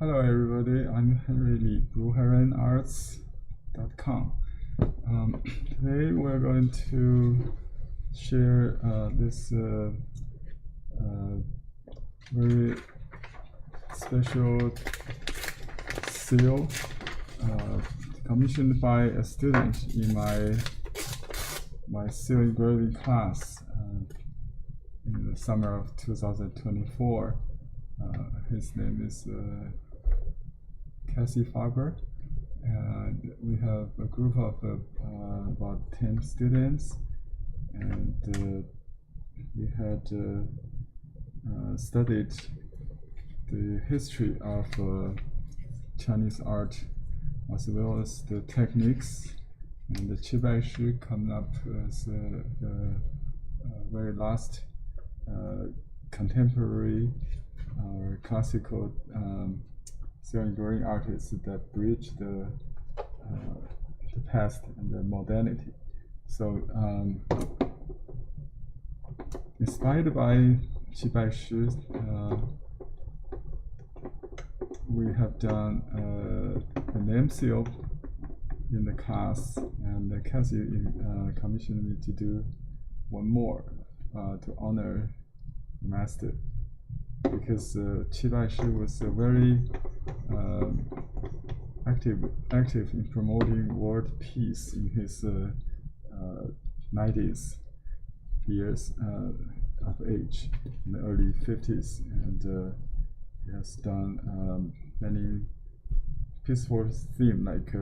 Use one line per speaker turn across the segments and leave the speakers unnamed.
Hello everybody, I'm Henry Lee, BlueHeronArts.com. Today we're going to share this very special seal commissioned by a student in my seal engraving class in the summer of 2024. His name is Cassie Faber, and we have a group of about 10 students, and we had studied the history of Chinese art as well as the techniques, and the Qi Baishi coming up as the very last contemporary or classical seal engraving artists that bridge the past and the modernity. So, inspired by Qi Baishi, we have done a name seal in the class, and Cassie commissioned me to do one more to honor the master, because Qi Baishi was very active in promoting world peace in his 90s years of age, in the early 50s, and he has done many peaceful themes like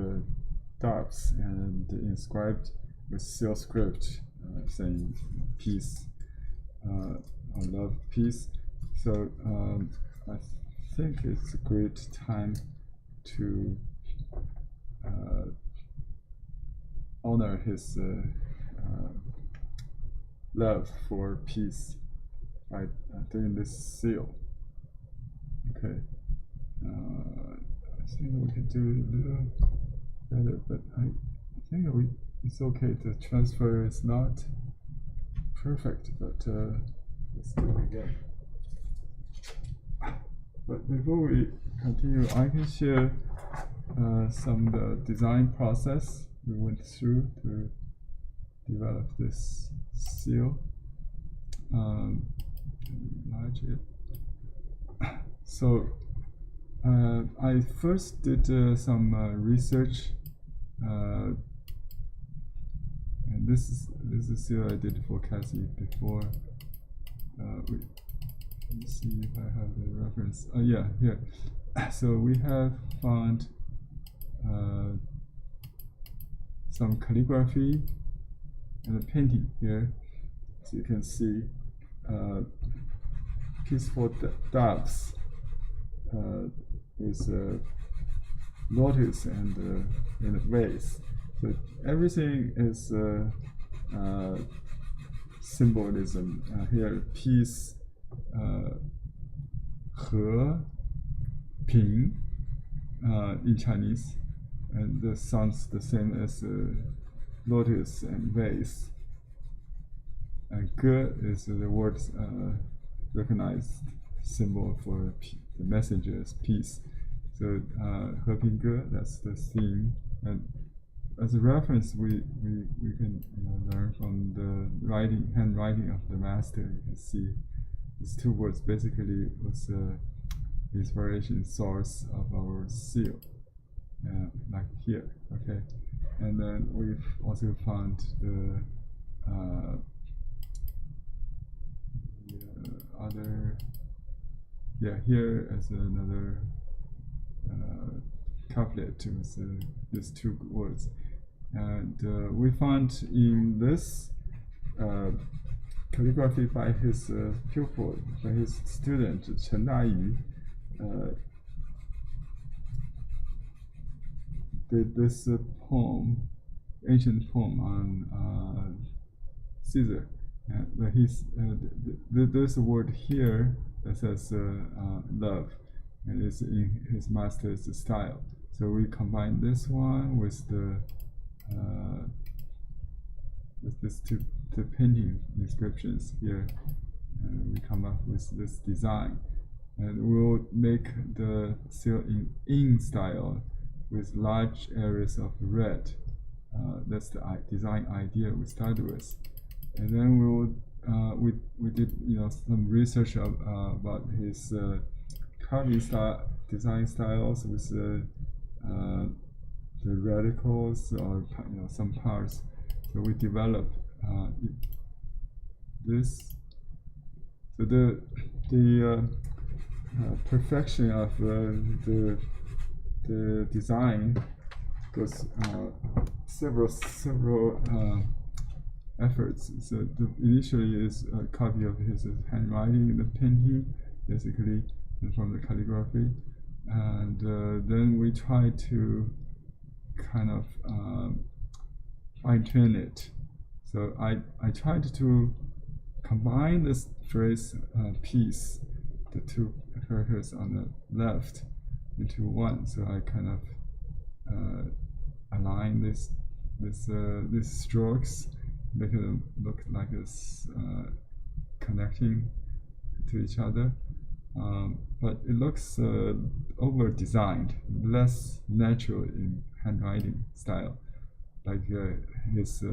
doves, and inscribed with seal script saying peace, or love, peace. So I think it's a great time to honor his love for peace by doing this seal. Okay, I think we can do a little better, but I think it's okay. The transfer is not perfect, but let's do it again. But before we continue, I can share some of the design process we went through to develop this seal. Enlarge it. So I first did some research, and this is a seal I did for Cassie before. Let me see if I have the reference. Yeah, here. So we have found some calligraphy and a painting here. So you can see peaceful doves with lotus and in a vase. So everything is symbolism. Here, peace. 和平 in Chinese, and this sounds the same as lotus and vase. And ge is the word's recognized symbol for the messenger's peace. So 和平ge, that's the theme. And as a reference, we can learn from the handwriting of the master. You can see these two words basically was the inspiration source of our seal, like here. Okay, and then we've also found the other. Yeah, here is another couplet with these two words, and we found in this calligraphy by his pupil, by his student Chen Dayu, did this poem, ancient poem on Caesar. But there's a word here that says love, and it's in his master's style. So we combine this one with the with these two painting inscriptions here, and we come up with this design. and we'll make the seal in style with large areas of red. That's the design idea we started with, and then we did some research about his carving design styles with the radicals or some parts. So we developed this. So the perfection of the design goes several efforts. So initially is a copy of his handwriting, the painting, basically, from the calligraphy, and then we try to kind of fine-tune it. So I tried to combine this phrase piece, the two characters on the left, into one. So I kind of align these strokes, make it look like it's connecting to each other. But it looks over-designed, less natural in handwriting style, like his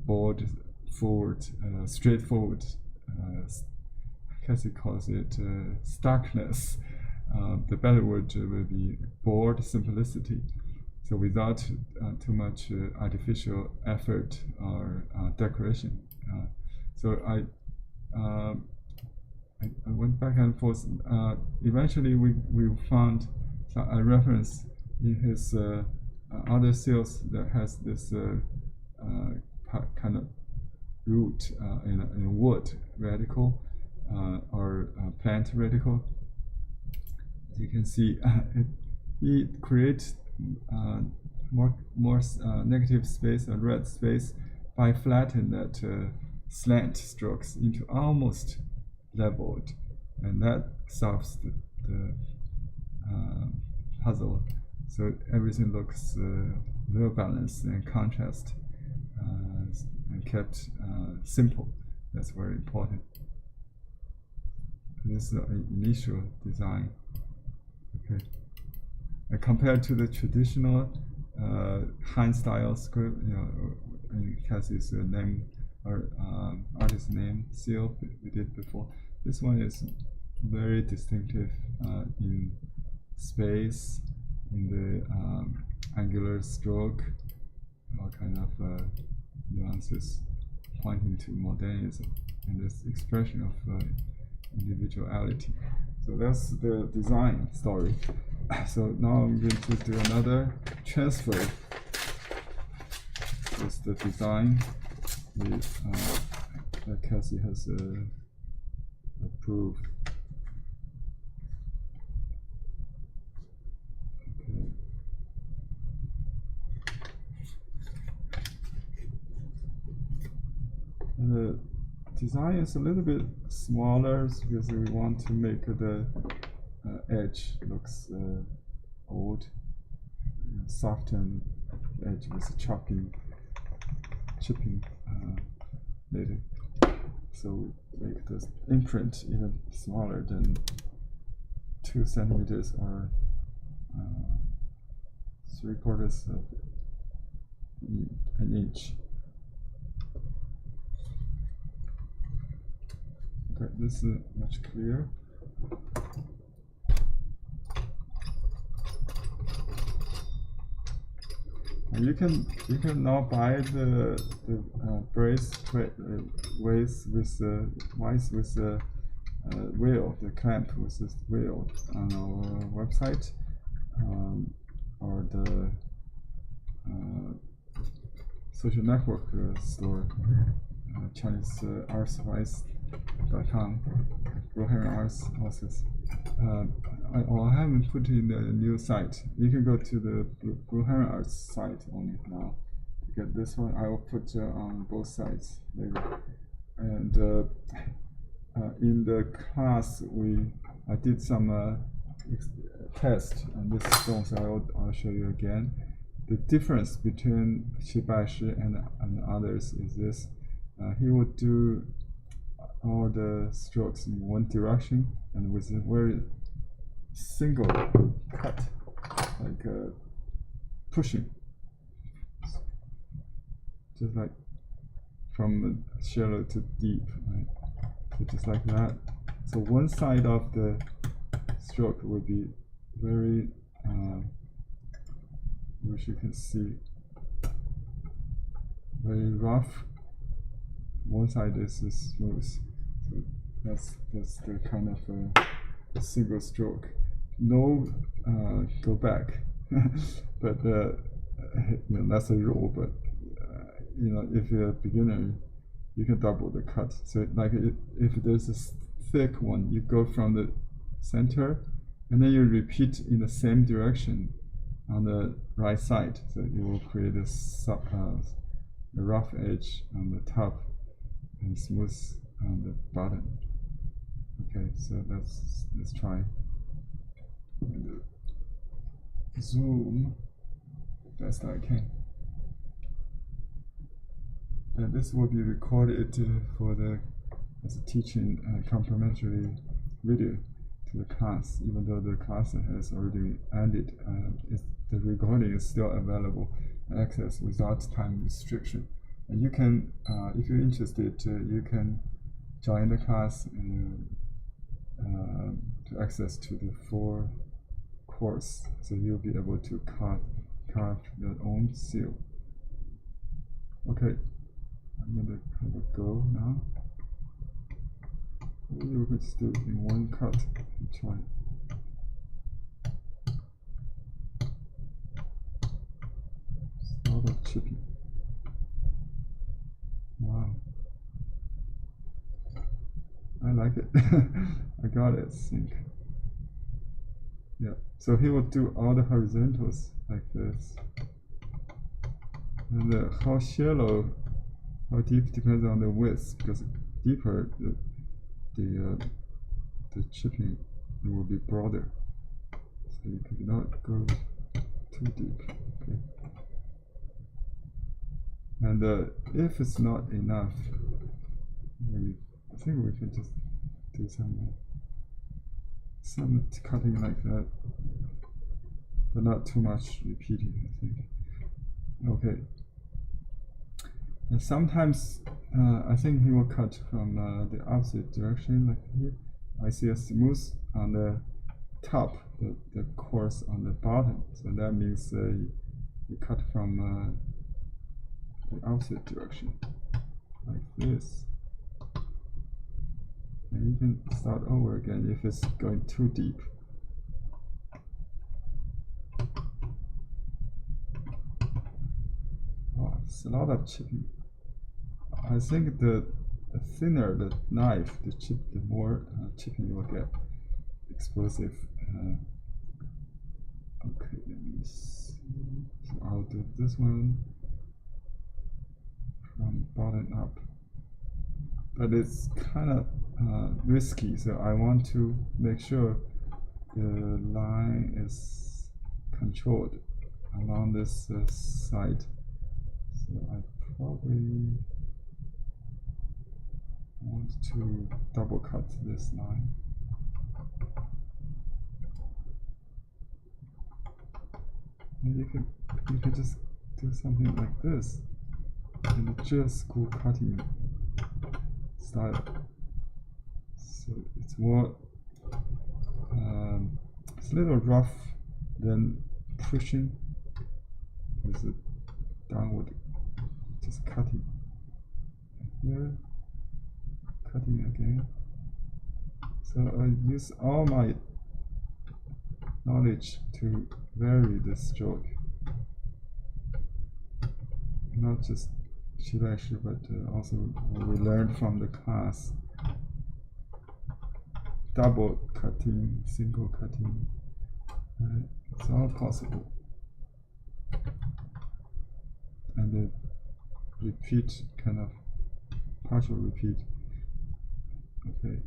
bold, forward, straightforward. I guess he calls it starkness. The better word would be bold simplicity. So without too much artificial effort or decoration. So I went back and forth. Eventually, we found a reference in his other seals that has this kind of root in wood radical or plant radical. As you can see, it creates more negative space or red space by flattening that slant strokes into almost leveled, and that solves the puzzle. So everything looks well balanced and contrast, and kept simple. That's very important. This is the initial design. Okay. And compared to the traditional hand style script, it has its name or artist name seal we did before. This one is very distinctive in space, in the angular stroke, all kind of nuances pointing to modernism and this expression of individuality. So that's the design story. So now I'm going to do another transfer. It's the design that Cassie has approved. Okay. And the design is a little bit smaller because we want to make the edge looks old, soften the edge with chipping later. So make the imprint even smaller than 2 centimeters or 3/4 of an inch. Okay, this is much clearer. You can now buy the brace ways with the wheel, the clamp with this wheel on our website, or the social network store, ChineseArtSupplies.com, Rohan Arts houses. I haven't put in the new site. You can go to the Rohan Arts site only now to get this one. I will put on both sides later. And in the class, I did some test on this stone, so I'll show you again. The difference between Qi Baishi and others is this. He would do all the strokes in one direction and with a very single cut, like pushing, just like from shallow to deep, right? So just like that. So one side of the stroke will be very, which you can see, very rough. One side is smooth. So that's the kind of single stroke. No go back, but that's a rule. But if you're a beginner, you can double the cut. So like if there's a thick one, you go from the center, and then you repeat in the same direction on the right side. So you will create a rough edge on the top and smooth on the bottom. Okay, so let's try. Zoom best I can. And this will be recorded as a teaching complimentary video to the class, even though the class has already ended. The recording is still available, access without time restriction. And you can, if you're interested, you can join the class to access to the full course. So you'll be able to carve your own seal. Okay, I'm gonna have a go now. You can just do it in one cut and try. It's a lot of chipping. Wow. I like it. I got it, I think. Yeah, so he will do all the horizontals like this. And how shallow, how deep depends on the width, because deeper the chipping will be broader. So you cannot go too deep. Okay. And if it's not enough, I think we can just do some cutting like that, but not too much repeating, I think. Okay. And sometimes I think he will cut from the opposite direction, like here. I see a smooth on the top, the coarse on the bottom. So that means you cut from the opposite direction, like this. And you can start over again if it's going too deep. Oh, it's a lot of chipping. I think the thinner the knife, the more chipping you will get. Explosive. Okay, let me see. So I'll do this one from bottom up. But it's kind of risky, so I want to make sure the line is controlled along this side. So I probably want to double cut this line. And you can just do something like this in the just school cutting style. So it's more, it's a little rough than pushing with a downward, just cutting. Here, cutting again. So I use all my knowledge to vary the stroke, not just Qi Baishi, but also what we learned from the class. Double cutting, single cutting, it's all possible. And the repeat, kind of partial repeat. Okay.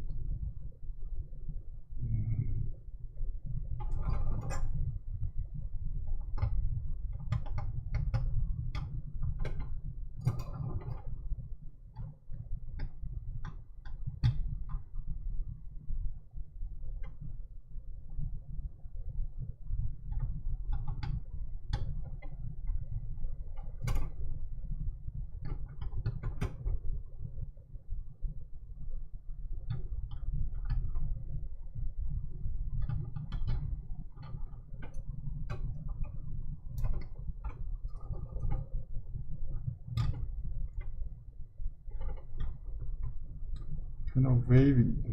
kind of waving.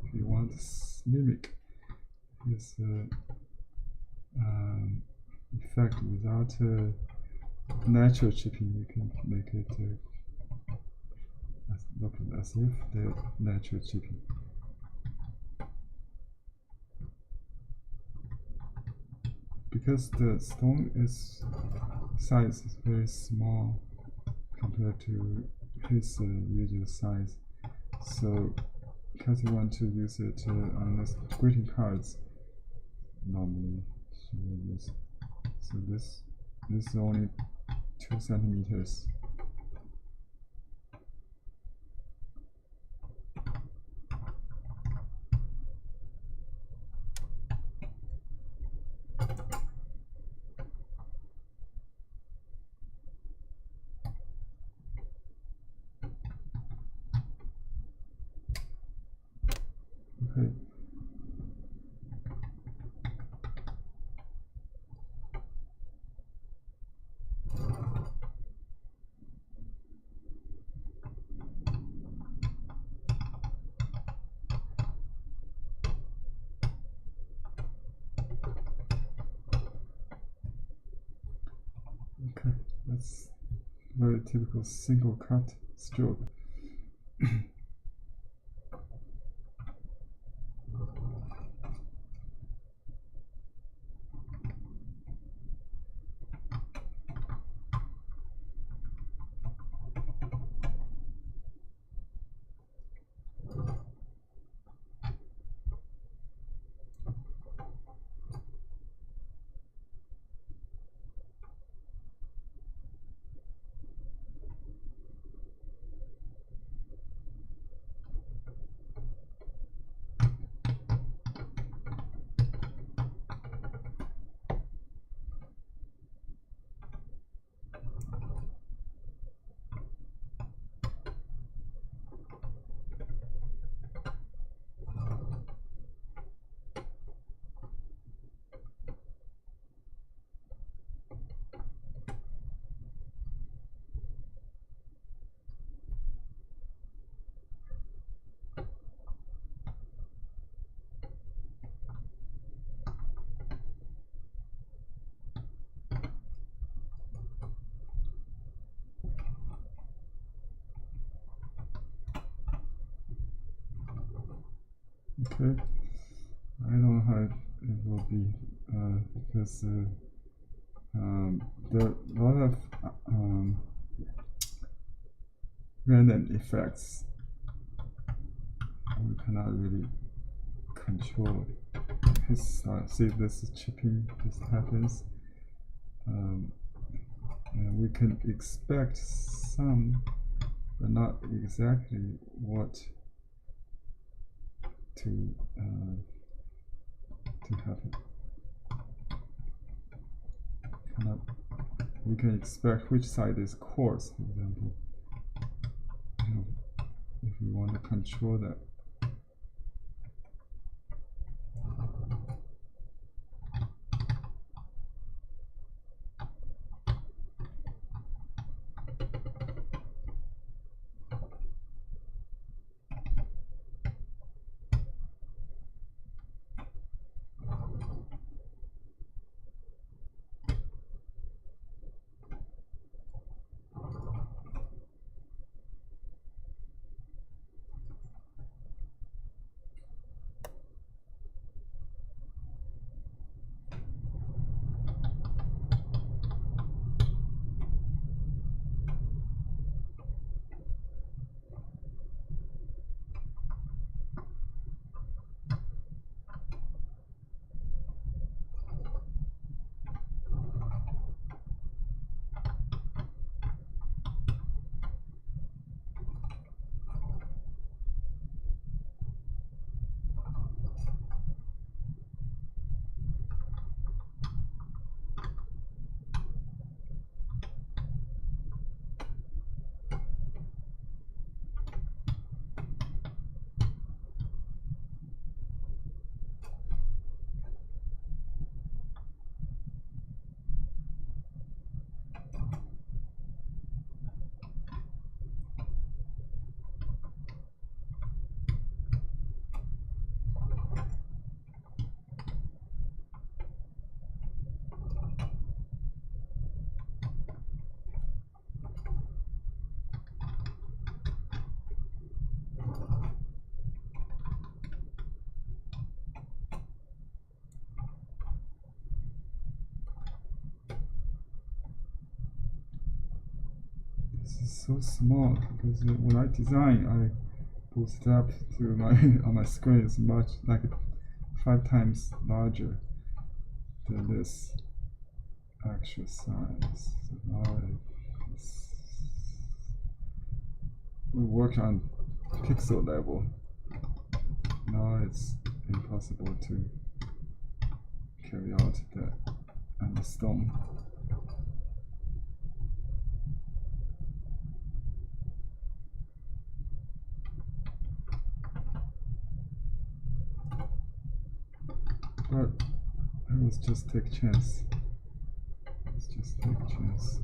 If you want to mimic this effect without natural chipping, you can make it look as if the natural chipping. Because the stone size is very small compared to his usual size, so because you want to use it on the greeting cards, normally she will use. So this is only 2 centimeters. Okay. Okay, that's very typical single cut stroke. Okay, I don't know how it will be because there are a lot of random effects we cannot really control his style. See, this is chipping, this happens, and we can expect some, but not exactly what to happen. We can expect which side is coarse, for example. If we want to control that. is so small because when I design, I boost it up to my on my screen is much like 5 times larger than this actual size. So now we work on pixel level. Now it's impossible to carry out that on the stone. But let's just take chance. Let's just take chance.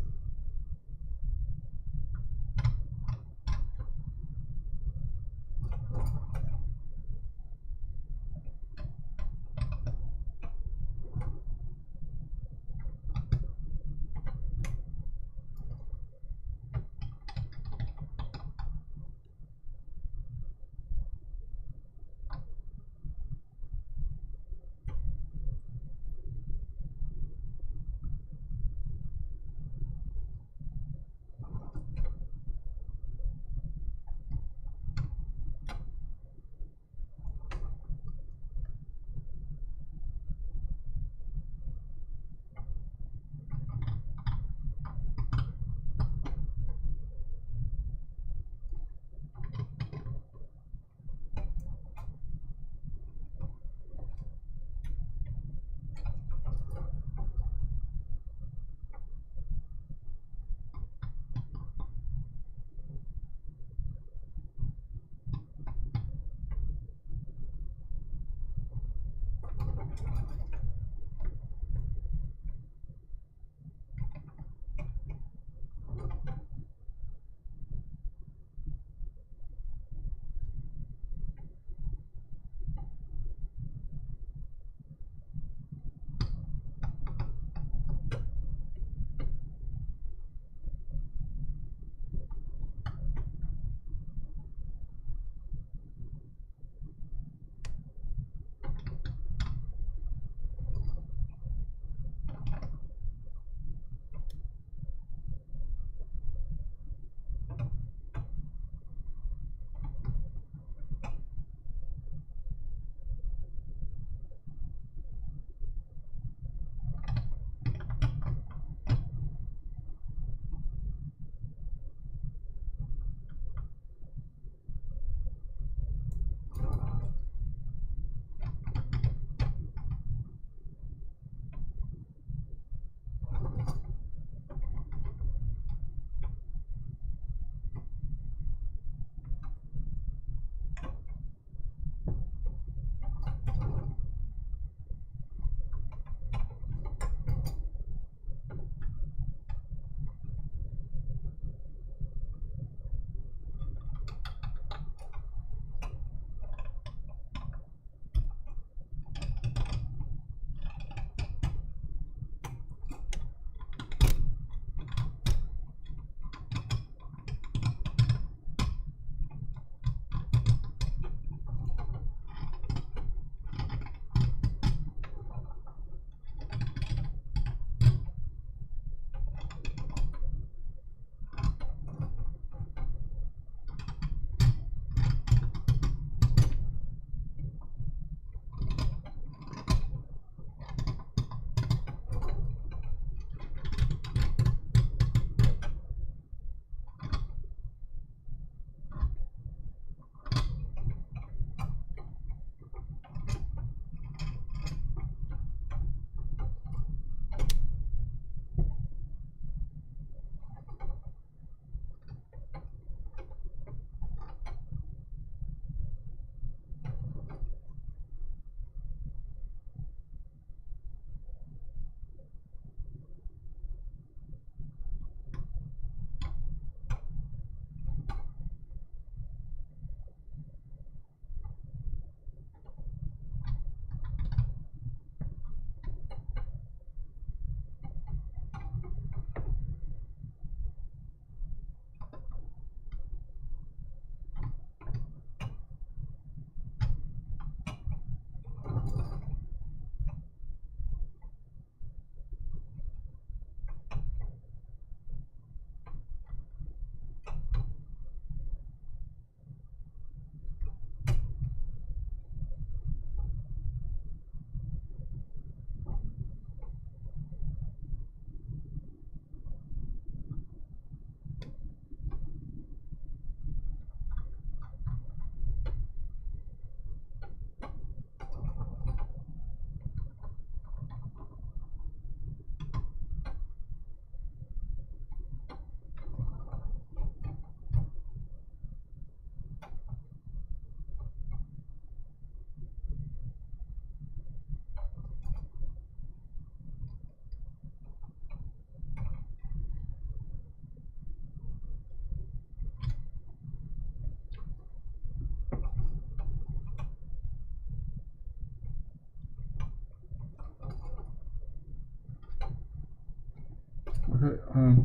Okay,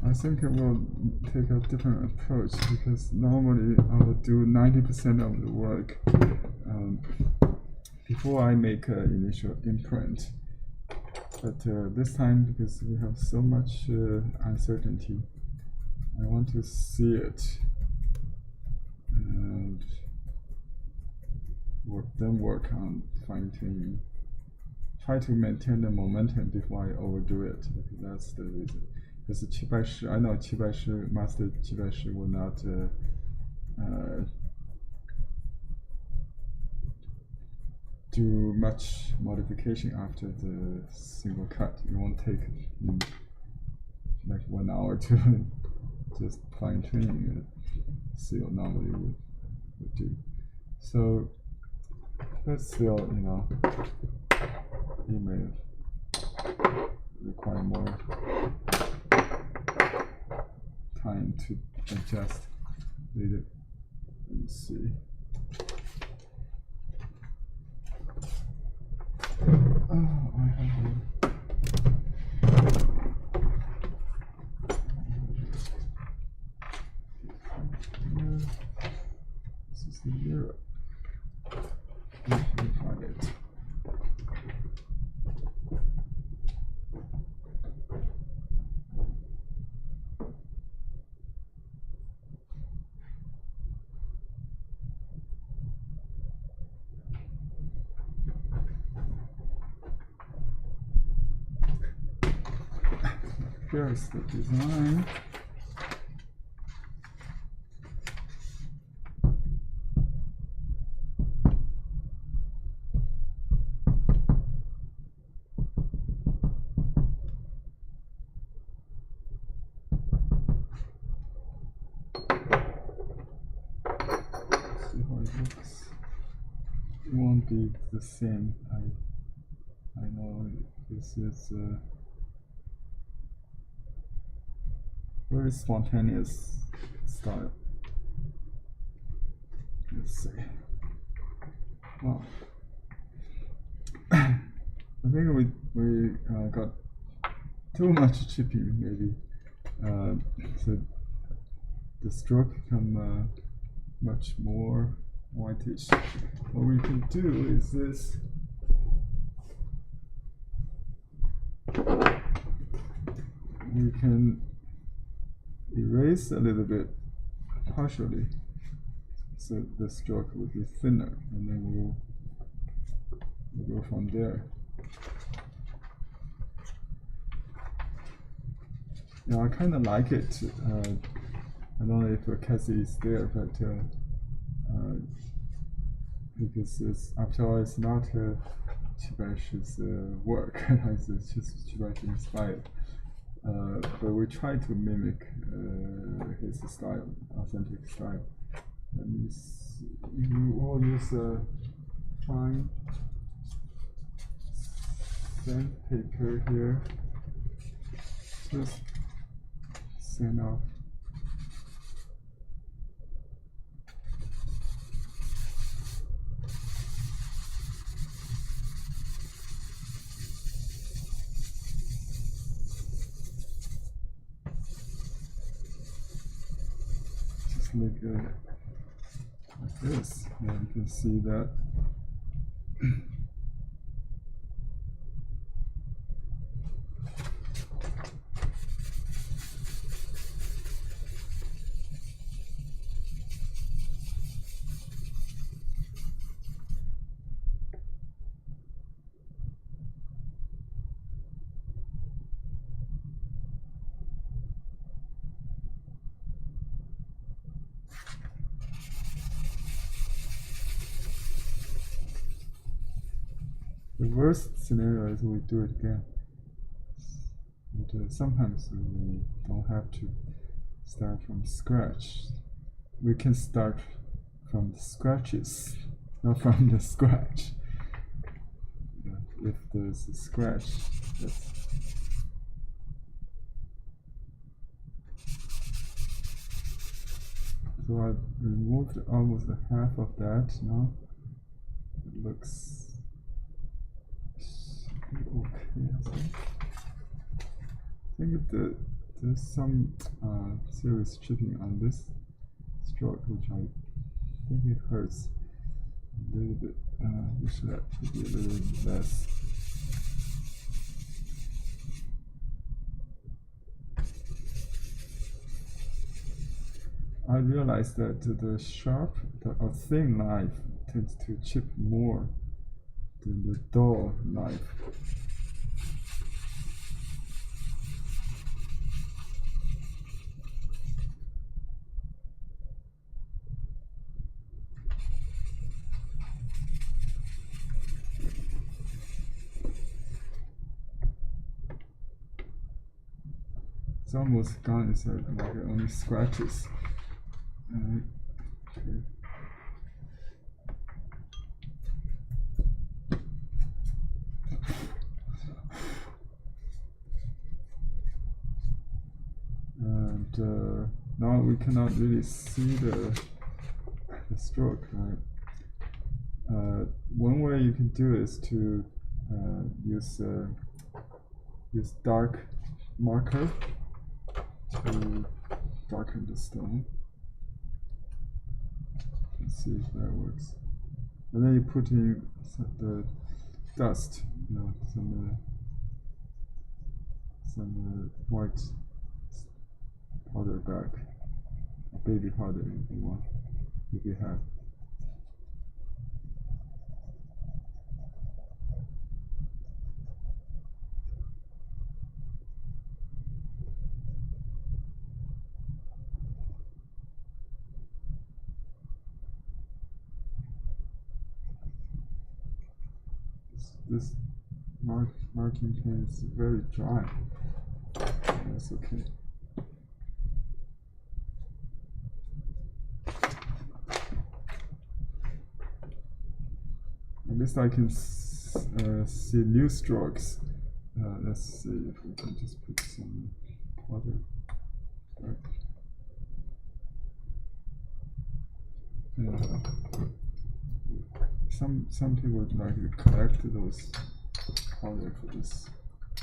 I think I will take a different approach because normally I will do 90% of the work before I make an initial imprint. But this time, because we have so much uncertainty, I want to see it and then work on fine-tuning. Try to maintain the momentum before I overdo it. Because that's the reason. Because Qi Baishi, I know Qi Baishi, Master Qi Baishi will not do much modification after the single cut. It won't take like 1 hour to just fine-tuning it. Seal normally would do. So, but still, you know, it may require more time to adjust later. Let me see. Oh, I have this is the mirror. Let me find it. Here's the design. See how it looks. It won't be the same. I know this is very spontaneous style. Let's see. Well, I think we got too much chipping maybe. So the stroke become much more whitish. What we can do is this. We can erase a little bit partially, so the stroke will be thinner, and then we'll go from there. Now I kind of like it. I don't know if Cassie is there, but because after all, it's not Qi Baishi's work. It's just Qi Baishi inspired. But we try to mimic his style, authentic style. Let me see. You all use a fine sandpaper here. Just sand off. Like this, and you can see that. The worst scenario is we do it again. But sometimes we don't have to start from scratch. We can start from the scratches, not from the scratch. If there's a scratch, that's so I removed almost half of that now. It looks okay, I think. think there's some serious chipping on this stroke, which I think it hurts a little bit. We should be a little less. I realized that the sharp or thin knife tends to chip more than the dull knife. It's almost gone. It's like only scratches. Okay. And now we cannot really see the stroke, right? One way you can do is to use dark marker to darken the stone. Let's see if that works. And then you put in the dust, some white powder back, baby powder if you want, if you have. This marking pen is very dry. That's okay. At least I can see new strokes. Let's see if we can just put some powder back. Some people would like to collect those powder for this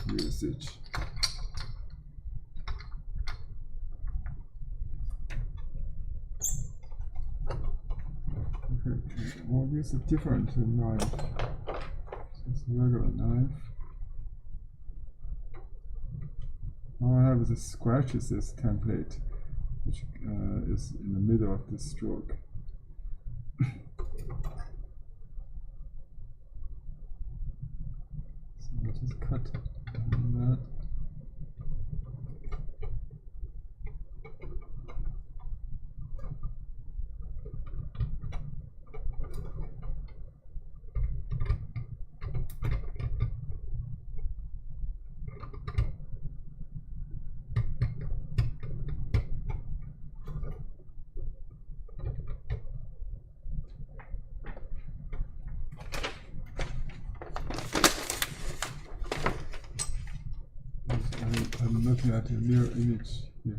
usage. Okay, we'll use a different knife. Just a regular knife. All I have is a scratches this template, which is in the middle of the stroke. So I'll just cut that. I'm looking at a mirror image here.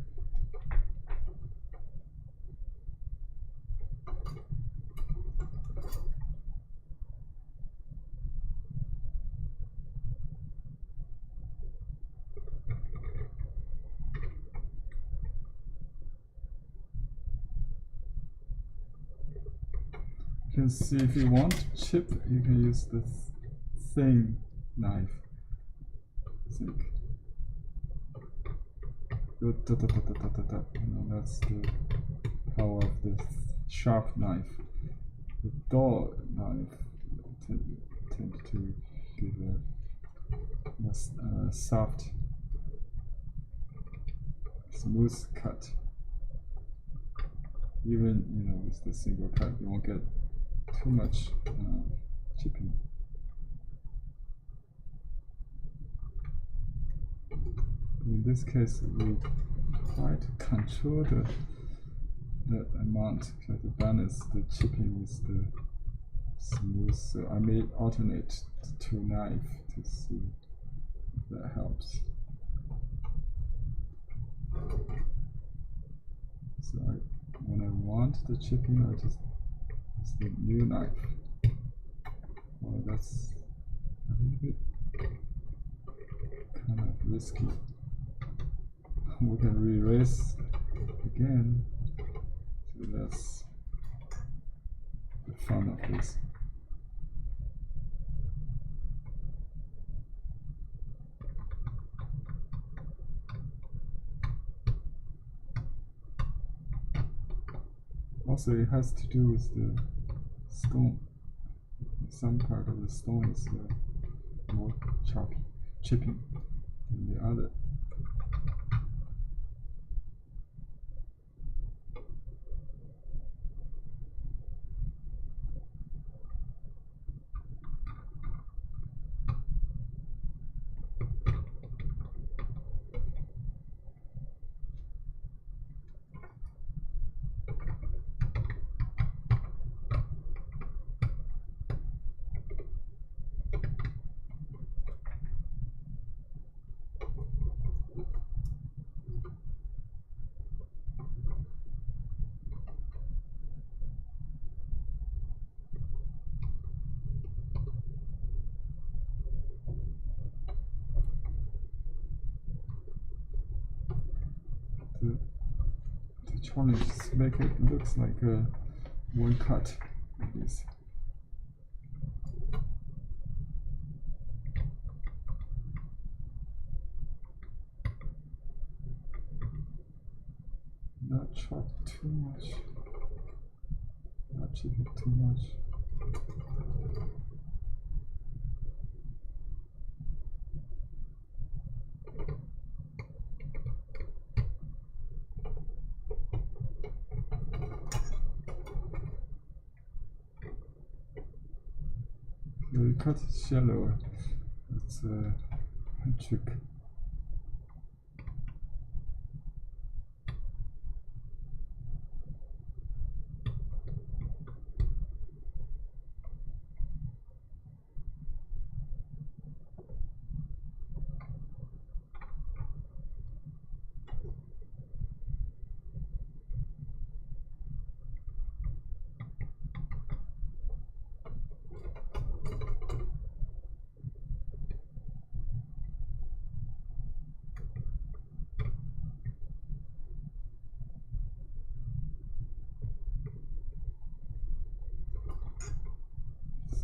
You can see if you want to chip, you can use the thin knife. Think. That's the power of the sharp knife. The dull knife tend to give a soft, smooth cut. Even with the single cut, you won't get too much chipping. In this case, we try to control the amount, try to balance the chipping with the smooth. So I may alternate the two knives to see if that helps. So when I want the chipping, I just use the new knife. Well, that's a little bit kind of risky. we can re-erase again. So that's the fun of this. Also, it has to do with the stone. Some part of the stone is more chipping than the other. The challenge is to make it looks like one cut like this. Not chop too much, not chip it too much. So you cut it shallower. That's a trick.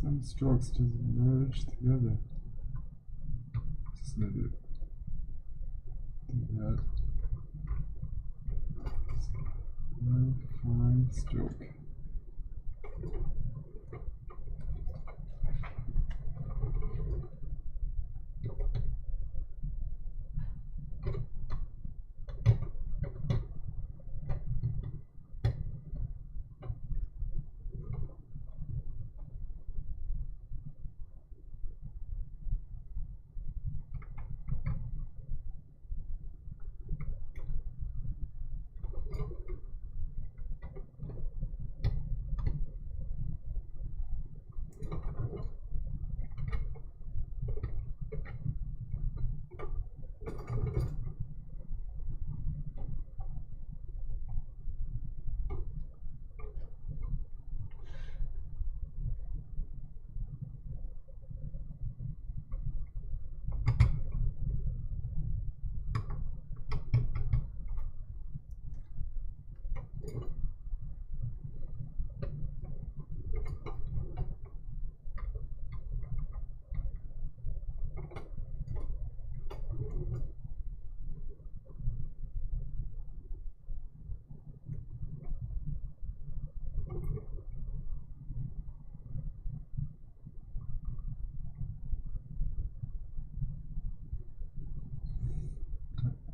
Some strokes just merge together. Just let it do that. Very fine stroke.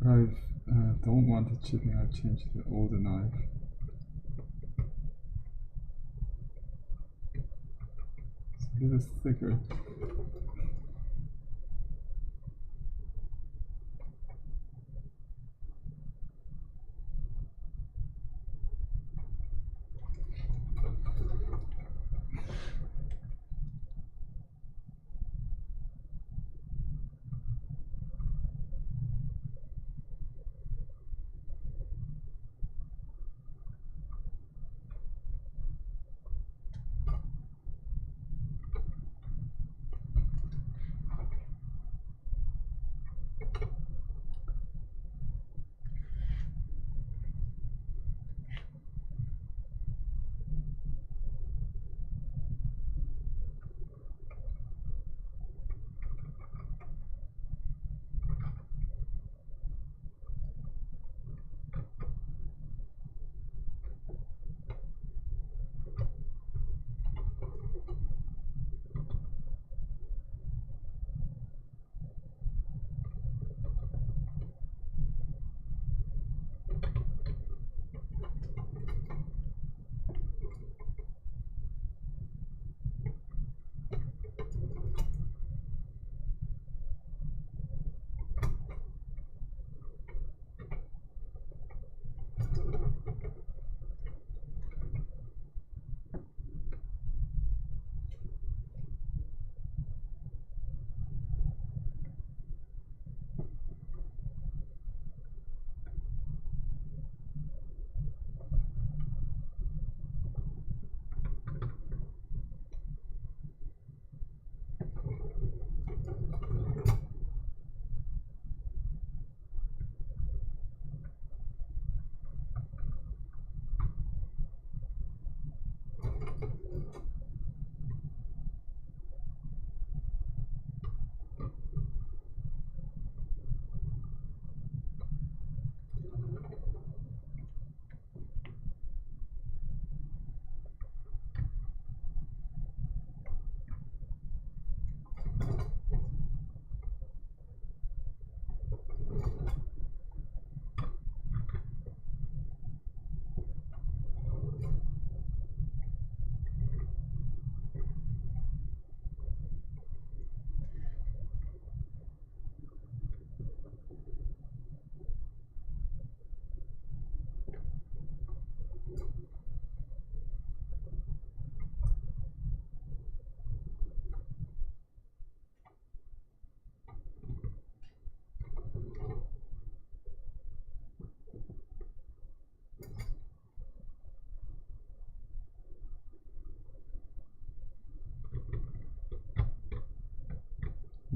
I don't want the chipping, I change the older knife. It's a little thicker.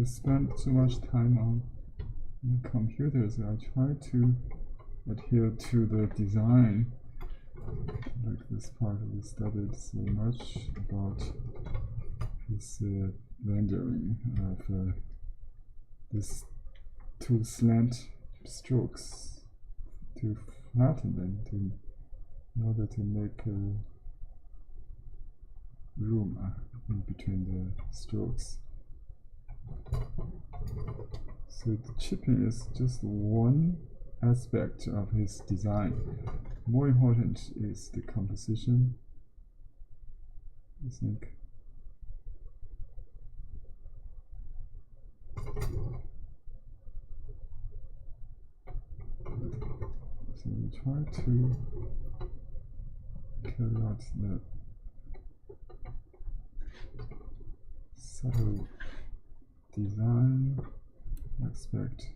we spend too much time on the computers. I try to adhere to the design. Like this part, we studied so much about this rendering of these two slant strokes, to flatten them in order to make room in between the strokes. So the chipping is just one aspect of his design. More important is the composition, I think. So we try to carry out the subtle design aspect.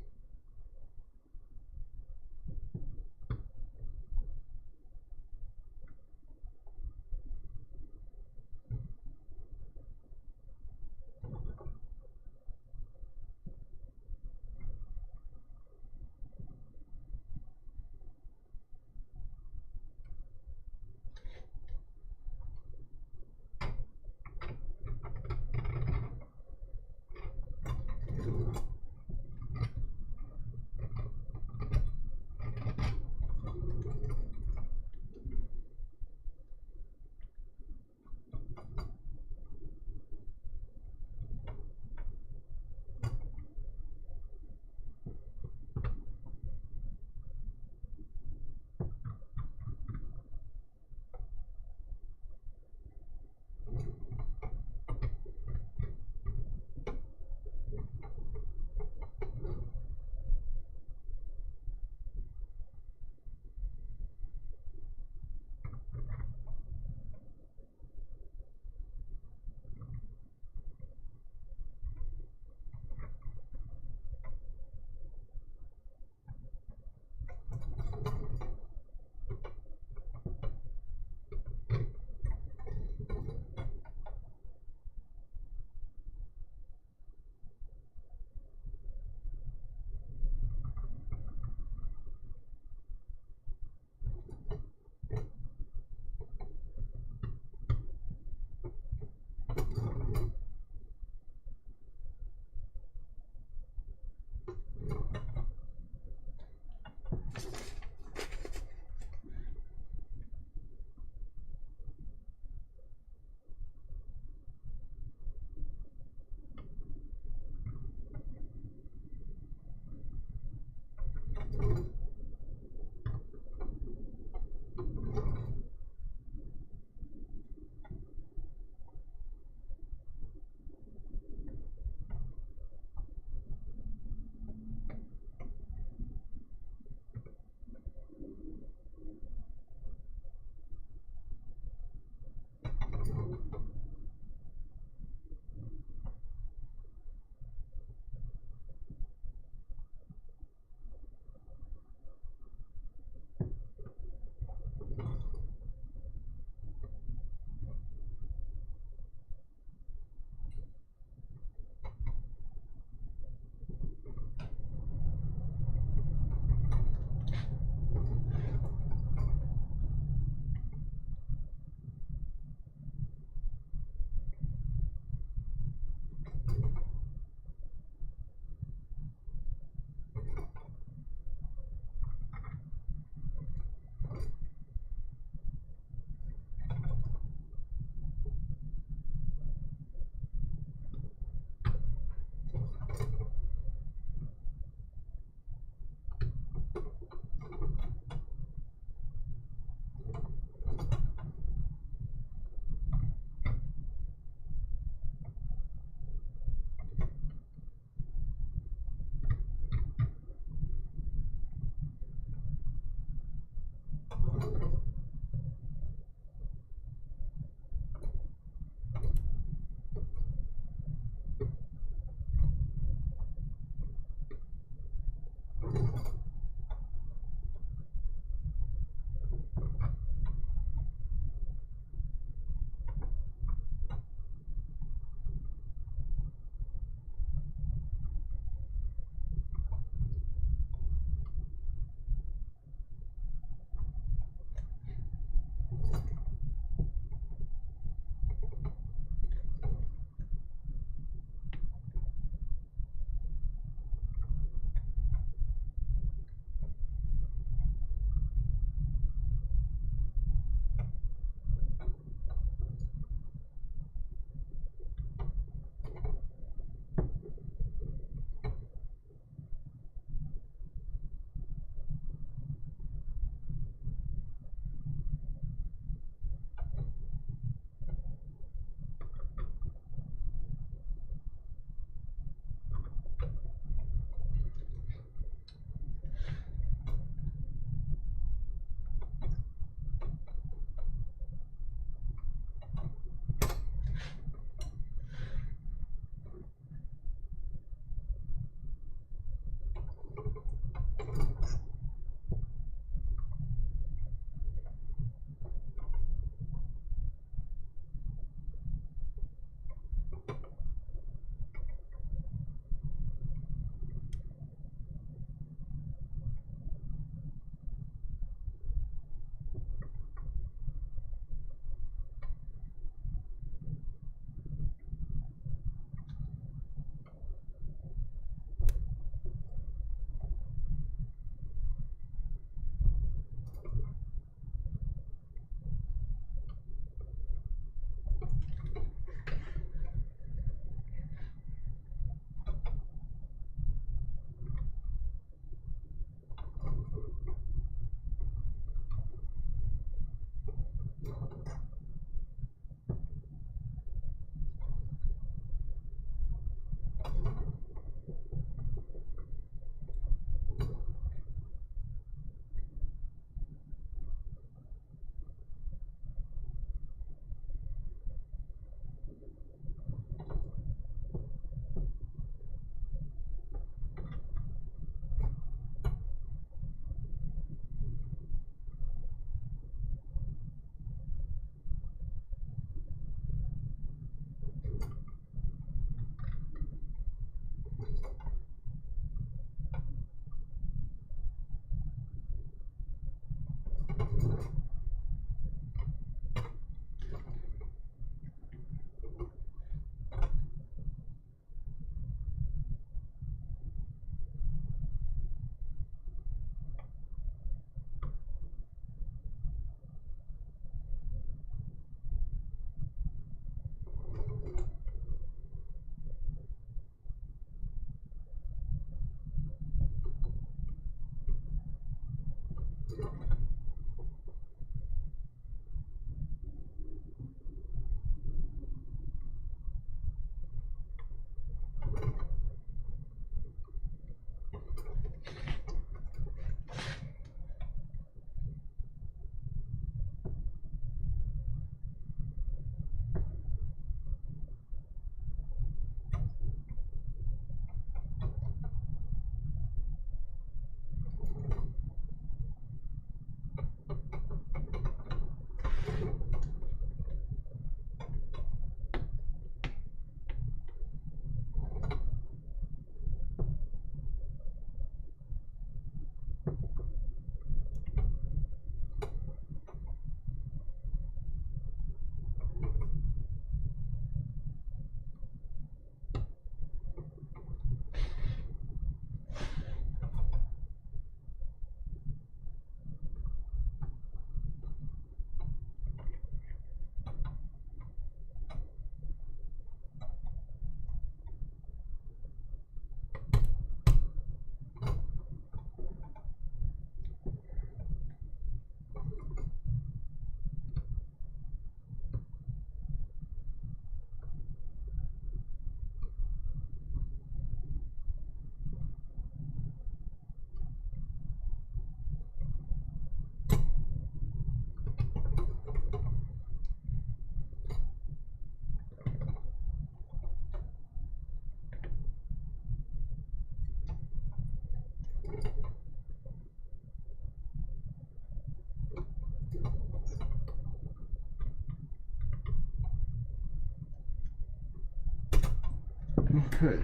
Okay.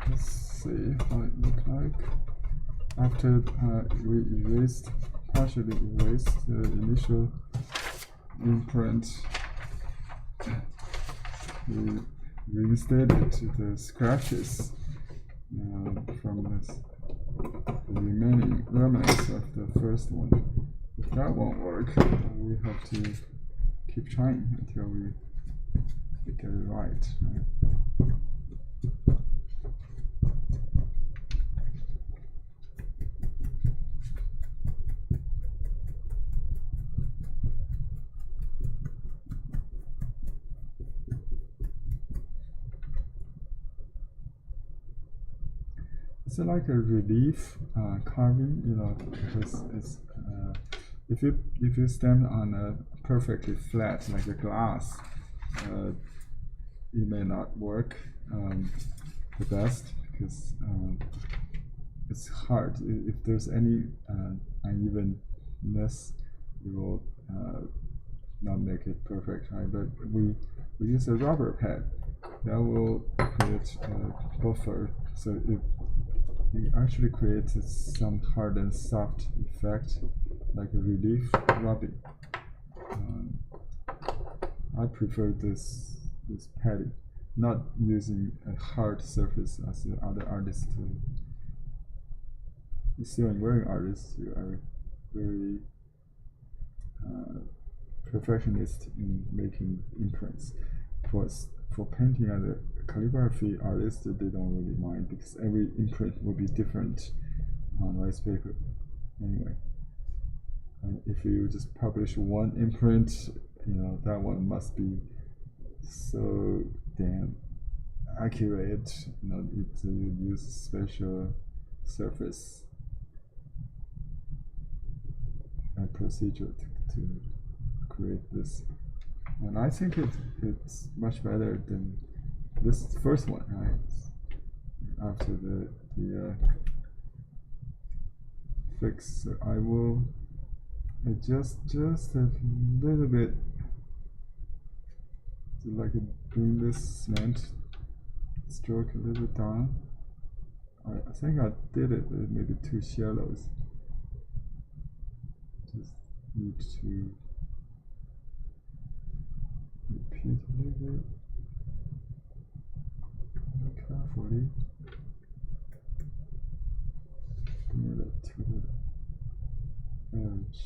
Let's see how it looks like. After we partially erased the initial imprint, we reinstated the scratches from the remaining remnants of the first one. If that won't work, we have to keep trying until we get it right. It's like a relief carving, because it's if you stand on a perfectly flat like a glass, it may not work the best because it's hard. If there's any unevenness, it will not make it perfect, right? But we use a rubber pad that will create a buffer, so it actually creates some hard and soft effect, like a relief rubbing. I prefer this padding, not using a hard surface as the other artists do. You see, when wearing artists, you are very perfectionist in making imprints. For painting and the calligraphy artists, they don't really mind because every imprint will be different on rice paper anyway. And if you just publish one imprint, that one must be so damn accurate. You use special surface and procedure to create this. And I think it's much better than this first one, right? After the fix, so I will adjust just a little bit to bring this slant stroke a little down. I think I did it with maybe too shallow. Just need to repeat a little bit carefully. Bring it to the edge.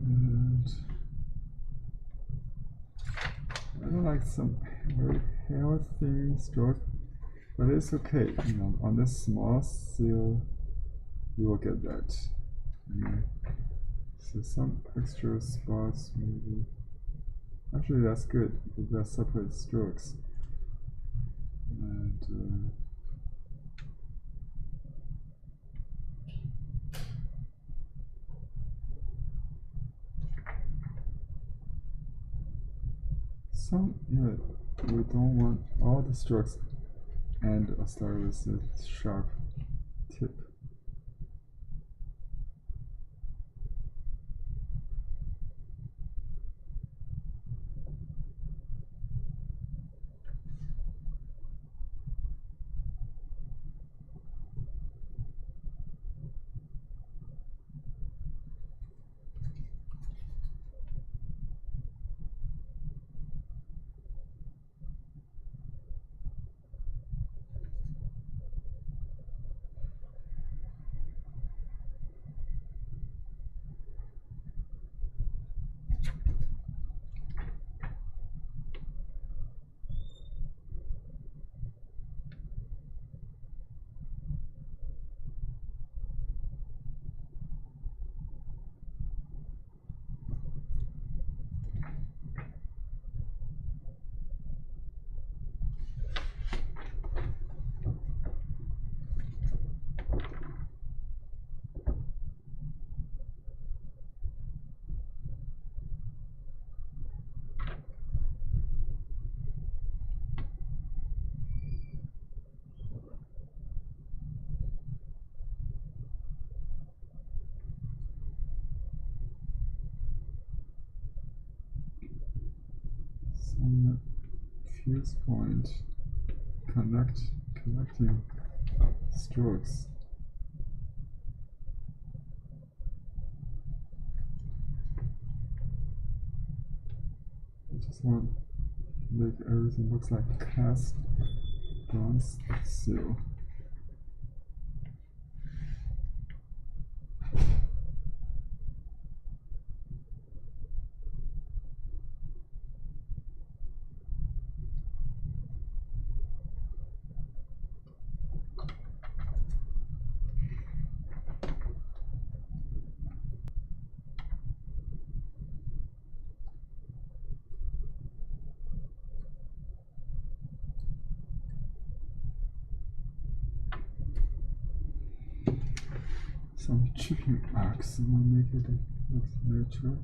And I don't like some very healthy stroke, but it's okay. On this small seal, you will get that. So some extra spots maybe. Actually, that's good because that separates strokes. And we don't want all the strokes, and I'll start with a sharp tip. some fuse point connecting strokes. I just want to make everything looks like cast bronze seal. Some chipping marks will make it look natural.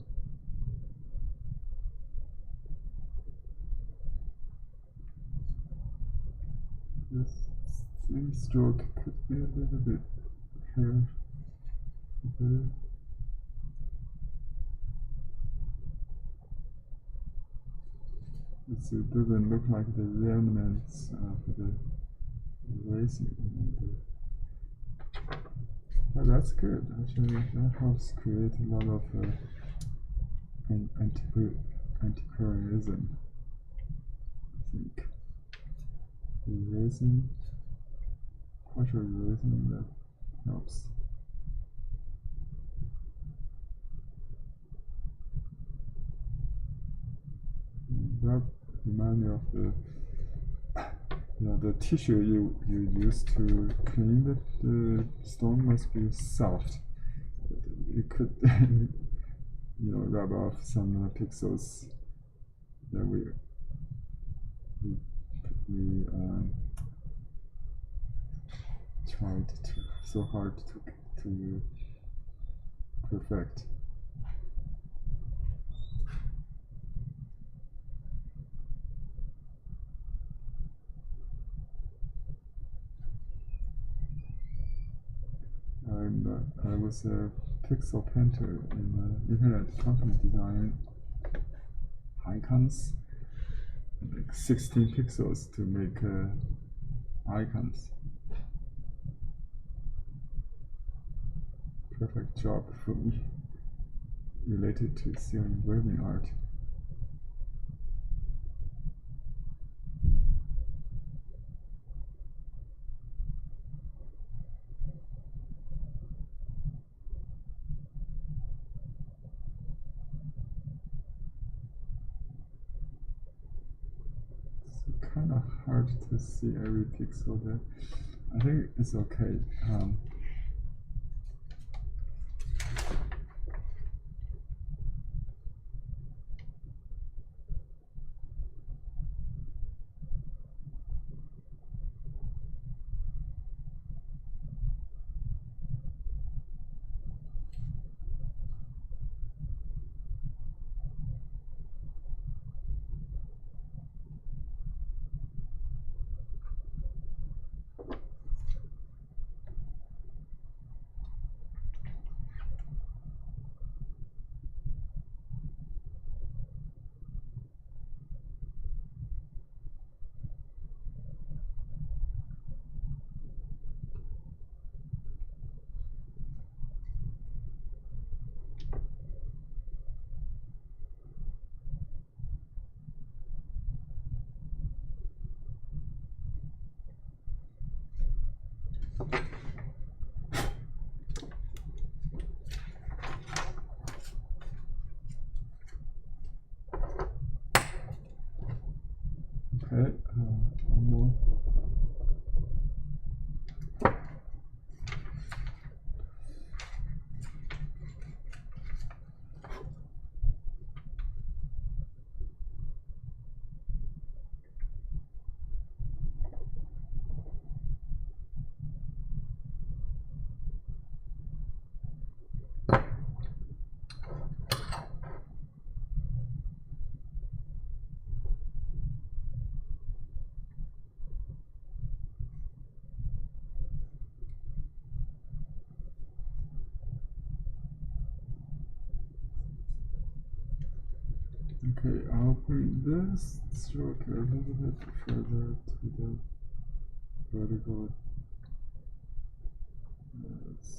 This thin stroke could be a little bit here. It doesn't look like the remnants of the erasing. Oh, that's good. Actually, that helps create a lot of antiquarianism. I think erasing, partial erasing, that helps. That reminds me of the tissue you use to clean the stone must be soft. You could rub off some pixels that we tried so hard to perfect. I was a pixel painter in an internet company designing icons, like 16 pixels to make icons. Perfect job for me related to seal engraving art. Kind of hard to see every pixel there. I think it's okay. Okay, one more. Okay, I'll bring this stroke a little bit further to the vertical. Yes.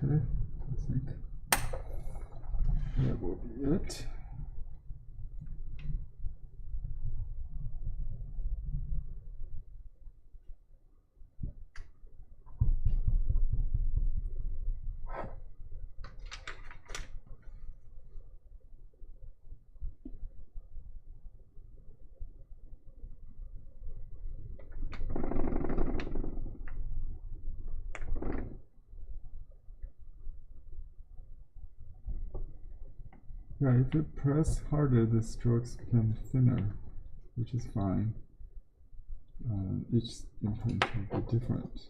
Okay, I think that will be it. Yeah, if you press harder, the strokes become thinner, which is fine. Each imprint will be different.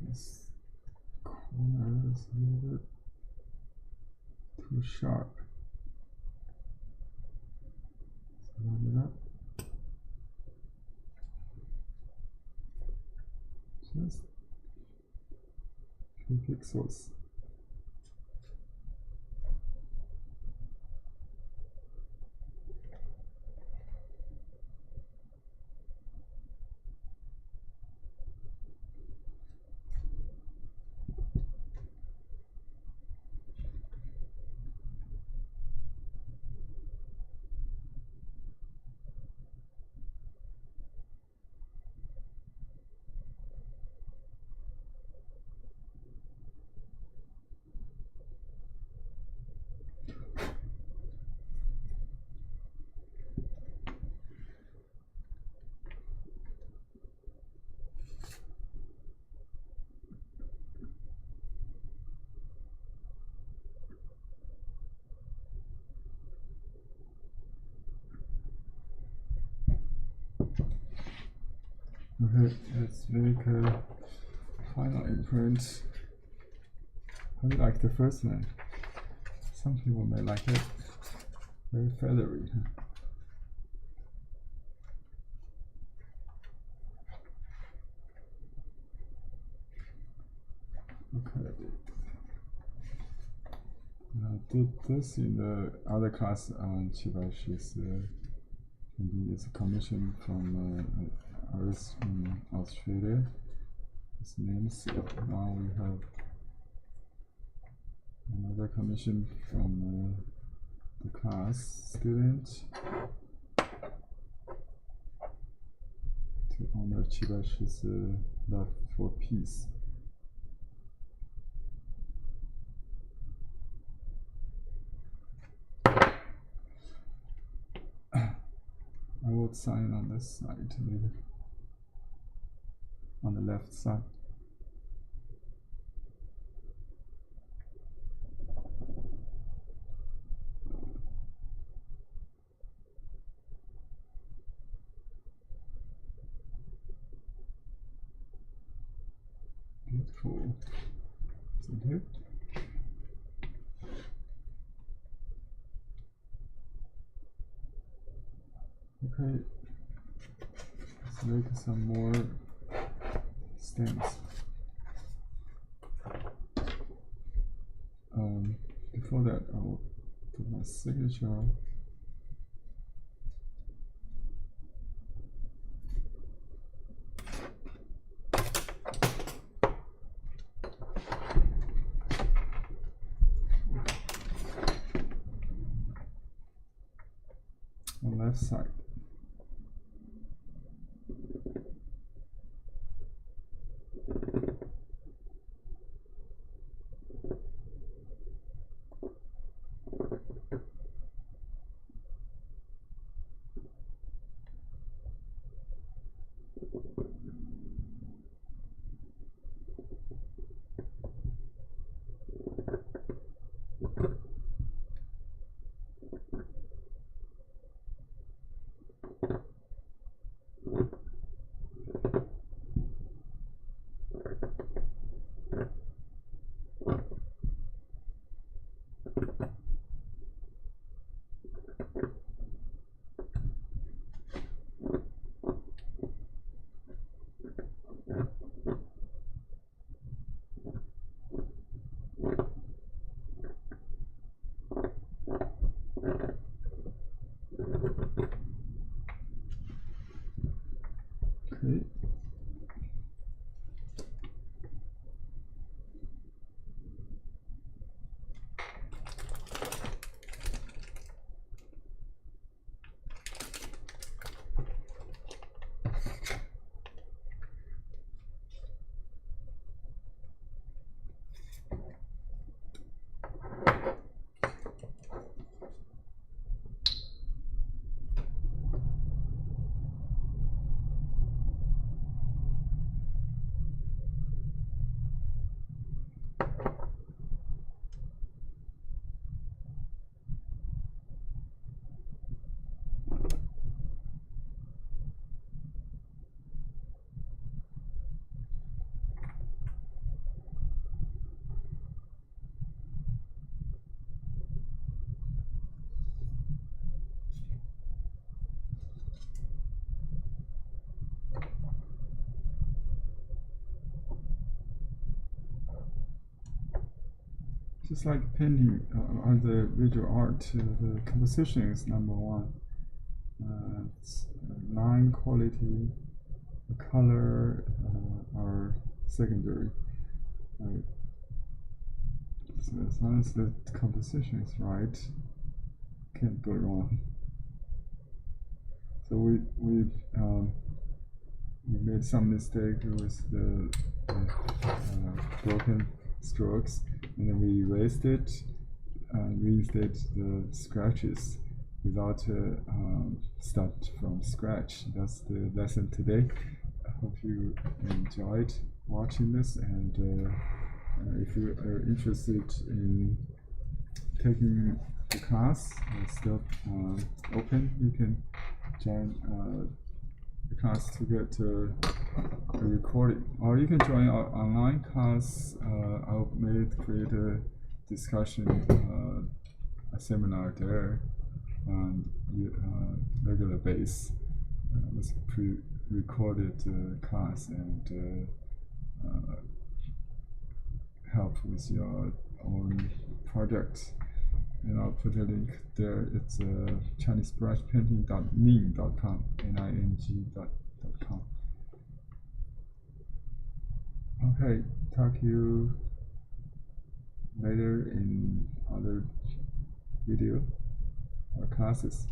This corner is a little bit too sharp. So round it up. Just 3 pixels. Okay, let's make a final imprint. How do you like the first one? Some people may like it very feathery. Okay. I did this in the other class on Qi Baishi's. It's a commission from an artist in Australia. His name's now we have another commission from the class student to honor Qi Baishi's love for peace. I will sign on this side later, on the left side. full. Is that it? Okay, let's make some more stems. Before that, I'll put my signature. On left side. Okay. Just like painting on the visual art, the composition is number one. It's line quality, the color are secondary. Right? So as long as the composition is right, can't go wrong. So we made some mistake with the broken strokes, and then we erased it and reinstated the scratches without start from scratch. That's the lesson today. I hope you enjoyed watching this, and if you are interested in taking the class, it's still open. You can join the class to get a recording, or you can join our online class. I'll create a discussion, a seminar there on regular base with pre-recorded class, and help with your own project. And I'll put a link there. It's ChineseBrushPainting.ning.com, ning.com. Okay, talk to you later in other video or classes.